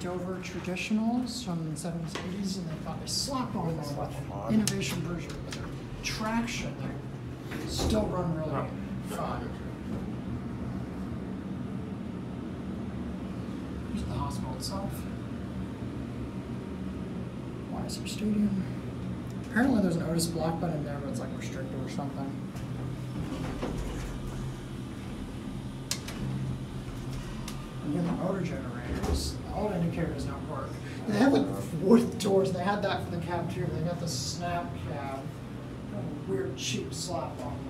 Dover Traditionals from the 70s, 80s, and they thought they slapped on them with Innovation Bruiser, but their traction, they still run really fine. Here's the hospital itself. YSR Stadium. Apparently there's an Otis block button in there, but it's like restricted or something. Again, the motor generators. The old indicator does not work. They have like wood doors, and they had that for the cab too. They got the snap cab. A weird cheap slap on them.